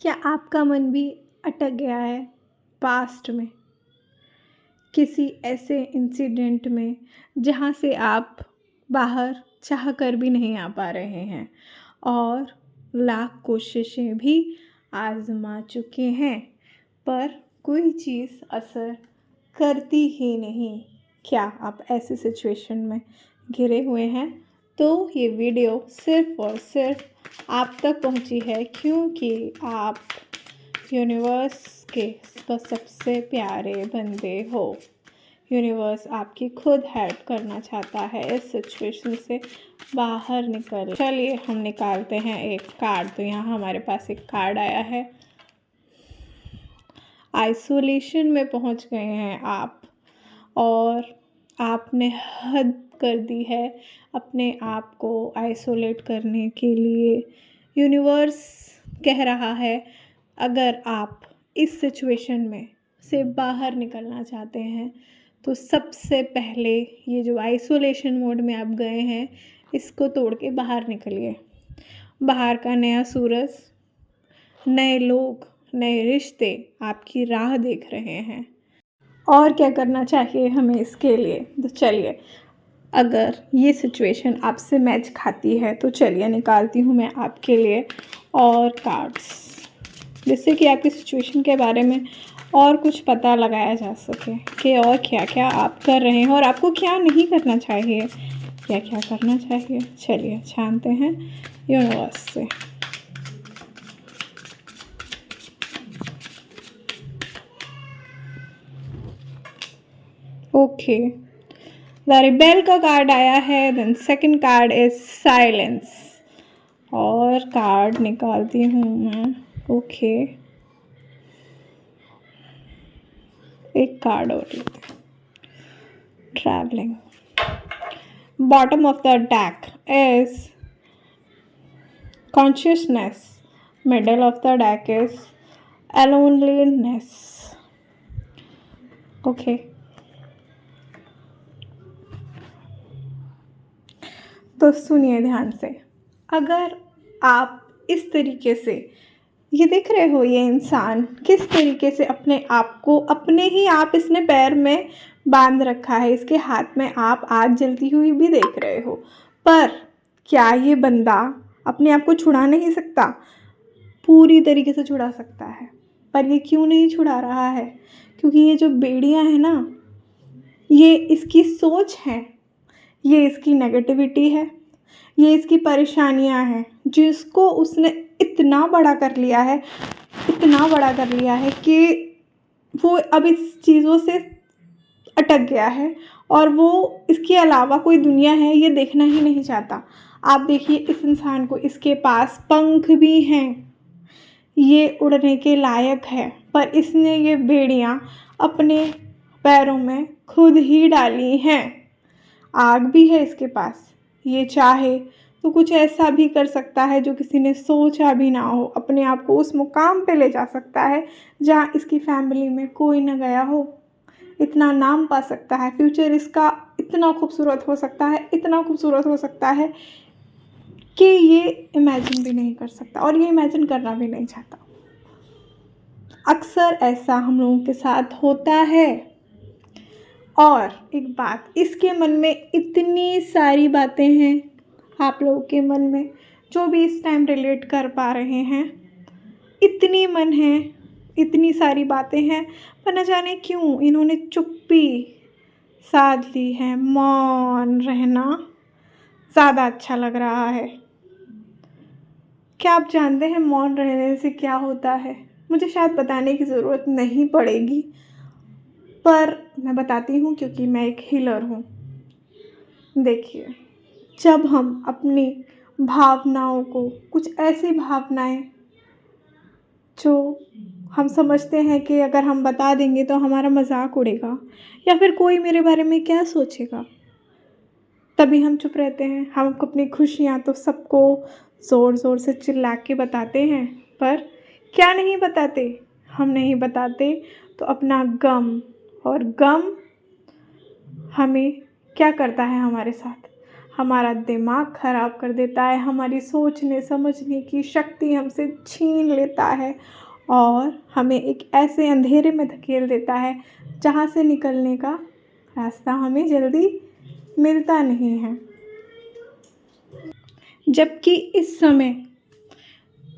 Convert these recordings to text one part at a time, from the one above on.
क्या आपका मन भी अटक गया है पास्ट में, किसी ऐसे इंसिडेंट में जहाँ से आप बाहर चाह कर भी नहीं आ पा रहे हैं और लाख कोशिशें भी आज़मा चुके हैं पर कोई चीज़ असर करती ही नहीं? क्या आप ऐसी सिचुएशन में घिरे हुए हैं? तो ये वीडियो सिर्फ़ और सिर्फ आप तक पहुंची है क्योंकि आप यूनिवर्स के सबसे प्यारे बंदे हो। यूनिवर्स आपकी खुद हेल्प करना चाहता है इस सिचुएशन से बाहर निकल। चलिए हम निकालते हैं एक कार्ड। तो यहाँ हमारे पास एक कार्ड आया है। आइसोलेशन में पहुँच गए हैं आप और आपने हद कर दी है अपने आप को आइसोलेट करने के लिए। यूनिवर्स कह रहा है अगर आप इस सिचुएशन में से बाहर निकलना चाहते हैं तो सबसे पहले ये जो आइसोलेशन मोड में आप गए हैं इसको तोड़ के बाहर निकलिए। बाहर का नया सूरज, नए लोग, नए रिश्ते आपकी राह देख रहे हैं। और क्या करना चाहिए हमें इसके लिए? तो चलिए, अगर ये सिचुएशन आपसे मैच खाती है तो चलिए निकालती हूँ मैं आपके लिए और कार्ड्स, जिससे कि आपकी सिचुएशन के बारे में और कुछ पता लगाया जा सके कि और क्या क्या आप कर रहे हैं और आपको क्या नहीं करना चाहिए, क्या क्या करना चाहिए। चलिए जानते हैं यूनिवर्स से। ओके, द रिबेल का कार्ड आया है। Then second card is silence और कार्ड निकालती हूँ मैं। ओके, एक कार्ड और लेते हैं, travelling. Bottom of the deck is consciousness, middle of the deck is loneliness. Okay, तो सुनिए ध्यान से। अगर आप इस तरीके से ये देख रहे हो, ये इंसान किस तरीके से अपने आप को अपने ही आप इसने पैर में बांध रखा है, इसके हाथ में आप आग जलती हुई भी देख रहे हो। पर क्या ये बंदा अपने आप को छुड़ा नहीं सकता? पूरी तरीके से छुड़ा सकता है, पर ये क्यों नहीं छुड़ा रहा है? क्योंकि ये जो बेड़ियाँ हैं ना, ये इसकी सोच है, ये इसकी नेगेटिविटी है, ये इसकी परेशानियां हैं जिसको उसने इतना बड़ा कर लिया है, इतना बड़ा कर लिया है कि वो अब इस चीज़ों से अटक गया है और वो इसके अलावा कोई दुनिया है ये देखना ही नहीं चाहता। आप देखिए इस इंसान को, इसके पास पंख भी हैं, ये उड़ने के लायक है, पर इसने ये बेड़ियाँ अपने पैरों में खुद ही डाली हैं। आग भी है इसके पास, ये चाहे तो कुछ ऐसा भी कर सकता है जो किसी ने सोचा भी ना हो। अपने आप को उस मुकाम पे ले जा सकता है जहाँ इसकी फैमिली में कोई ना गया हो, इतना नाम पा सकता है। फ्यूचर इसका इतना खूबसूरत हो सकता है, इतना खूबसूरत हो सकता है कि ये इमेजिन भी नहीं कर सकता और ये इमेजिन करना भी नहीं चाहता। अक्सर ऐसा हम लोगों के साथ होता है। और एक बात, इसके मन में इतनी सारी बातें हैं, आप लोगों के मन में जो भी इस टाइम रिलेट कर पा रहे हैं, इतनी मन है, इतनी सारी बातें हैं, पर न जाने क्यों इन्होंने चुप्पी साध ली है। मौन रहना ज़्यादा अच्छा लग रहा है। क्या आप जानते हैं मौन रहने से क्या होता है? मुझे शायद बताने की ज़रूरत नहीं पड़ेगी, पर मैं बताती हूँ क्योंकि मैं एक हीलर हूँ। देखिए, जब हम अपनी भावनाओं को, कुछ ऐसी भावनाएं जो हम समझते हैं कि अगर हम बता देंगे तो हमारा मजाक उड़ेगा या फिर कोई मेरे बारे में क्या सोचेगा, तभी हम चुप रहते हैं। हम अपनी खुशियाँ तो सबको ज़ोर ज़ोर से चिल्ला के बताते हैं, पर क्या नहीं बताते? हम नहीं बताते तो अपना गम, और गम हमें क्या करता है हमारे साथ? हमारा दिमाग ख़राब कर देता है, हमारी सोचने समझने की शक्ति हमसे छीन लेता है और हमें एक ऐसे अंधेरे में धकेल देता है जहाँ से निकलने का रास्ता हमें जल्दी मिलता नहीं है। जबकि इस समय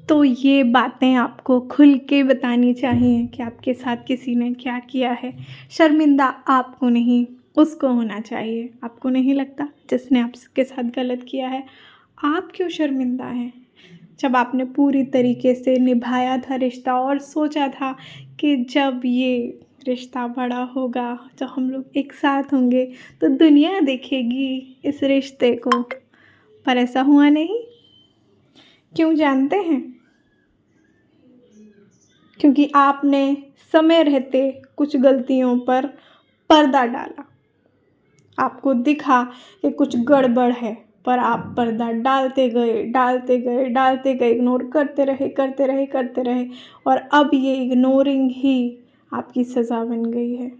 तो ये बातें आपको खुल के बतानी चाहिए कि आपके साथ किसी ने क्या किया है। शर्मिंदा आपको नहीं, उसको होना चाहिए। आपको नहीं लगता जिसने आपके साथ गलत किया है, आप क्यों शर्मिंदा हैं? जब आपने पूरी तरीके से निभाया था रिश्ता और सोचा था कि जब ये रिश्ता बड़ा होगा, जब हम लोग एक साथ होंगे तो दुनिया देखेगी इस रिश्ते को, पर ऐसा हुआ नहीं। क्यों जानते हैं? क्योंकि आपने समय रहते कुछ गलतियों पर पर्दा डाला। आपको दिखा कि कुछ गड़बड़ है, पर आप पर्दा डालते गए, इग्नोर करते रहे और अब ये इग्नोरिंग ही आपकी सज़ा बन गई है।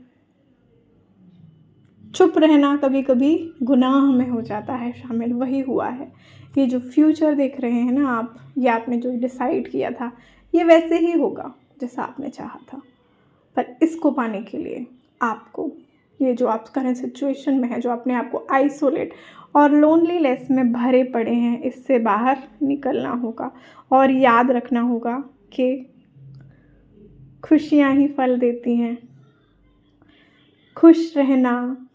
चुप रहना कभी कभी गुनाह में हो जाता है शामिल, वही हुआ है। ये जो फ्यूचर देख रहे हैं ना आप, ये आपने जो डिसाइड किया था, ये वैसे ही होगा जैसा आपने चाहा था। पर इसको पाने के लिए आपको, ये जो आप करंट सिचुएशन में है, जो अपने आप को आइसोलेट और लोनलीनेस में भरे पड़े हैं, इससे बाहर निकलना होगा और याद रखना होगा कि खुशियाँ ही फल देती हैं। खुश रहना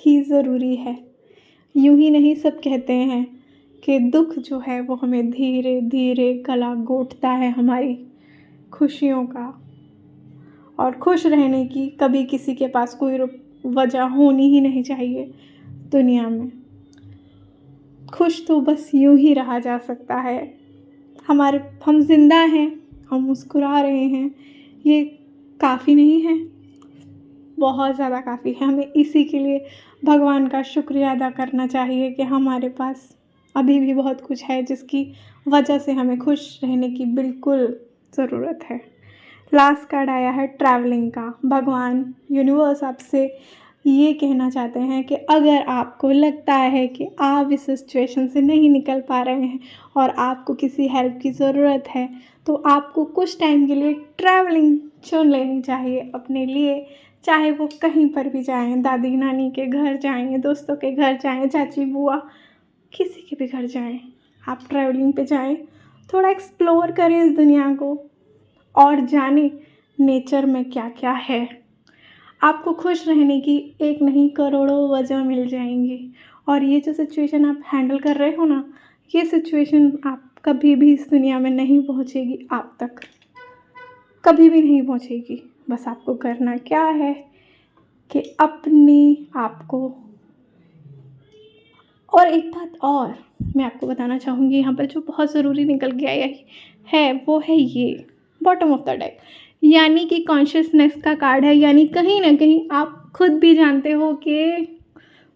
ही ज़रूरी है। यूं ही नहीं सब कहते हैं कि दुख जो है वो हमें धीरे धीरे गला घोंटता है हमारी खुशियों का। और खुश रहने की कभी किसी के पास कोई वजह होनी ही नहीं चाहिए दुनिया में। खुश तो बस यूं ही रहा जा सकता है। हम जिंदा हैं, हम मुस्कुरा रहे हैं, ये काफ़ी नहीं है, बहुत ज़्यादा काफ़ी है। हमें इसी के लिए भगवान का शुक्रिया अदा करना चाहिए कि हमारे पास अभी भी बहुत कुछ है जिसकी वजह से हमें खुश रहने की बिल्कुल ज़रूरत है। लास्ट कार्ड आया है ट्रैवलिंग का। भगवान, यूनिवर्स आपसे ये कहना चाहते हैं कि अगर आपको लगता है कि आप इस सिचुएशन से नहीं निकल पा रहे हैं और आपको किसी हेल्प की ज़रूरत है, तो आपको कुछ टाइम के लिए ट्रैवलिंग चुन लेनी चाहिए अपने लिए। चाहे वो कहीं पर भी जाएं, दादी नानी के घर जाएं, दोस्तों के घर जाएं, चाची बुआ, किसी के भी घर जाएं, आप ट्रैवलिंग पे जाएं, थोड़ा एक्सप्लोर करें इस दुनिया को और जाने नेचर में क्या क्या है। आपको खुश रहने की एक नहीं करोड़ों वजह मिल जाएंगी। और ये जो सिचुएशन आप हैंडल कर रहे हो ना, ये सिचुएशन आप कभी भी इस दुनिया में नहीं पहुंचेगी, आप तक कभी भी नहीं पहुंचेगी। बस आपको करना क्या है कि अपने आप को। और एक बात और मैं आपको बताना चाहूँगी यहाँ पर, जो बहुत ज़रूरी निकल के आया है, वो है ये बॉटम ऑफ द डेक, यानी कि कॉन्शियसनेस का कार्ड है। यानी कहीं ना कहीं आप खुद भी जानते हो कि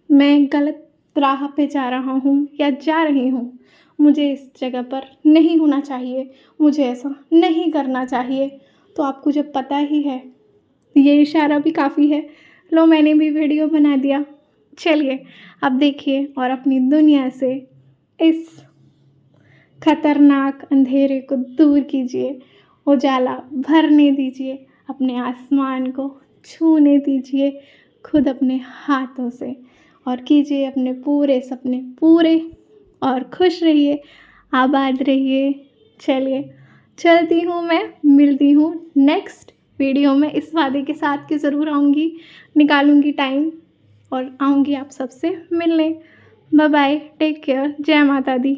मैं गलत राह पे जा रहा हूँ या जा रही हूँ, मुझे इस जगह पर नहीं होना चाहिए, मुझे ऐसा नहीं करना चाहिए। तो आपको जब पता ही है, ये इशारा भी काफ़ी है। लो, मैंने भी वीडियो बना दिया। चलिए अब देखिए और अपनी दुनिया से इस खतरनाक अंधेरे को दूर कीजिए, उजाला भरने दीजिए, अपने आसमान को छूने दीजिए खुद अपने हाथों से, और कीजिए अपने पूरे सपने पूरे, और खुश रहिए, आबाद रहिए। चलिए चलती हूँ मैं, मिलती हूँ नेक्स्ट वीडियो में इस वादे के साथ कि ज़रूर आऊँगी, निकालूँगी टाइम और आऊँगी आप सबसे मिलने। बाय बाय, टेक केयर, जय माता दी।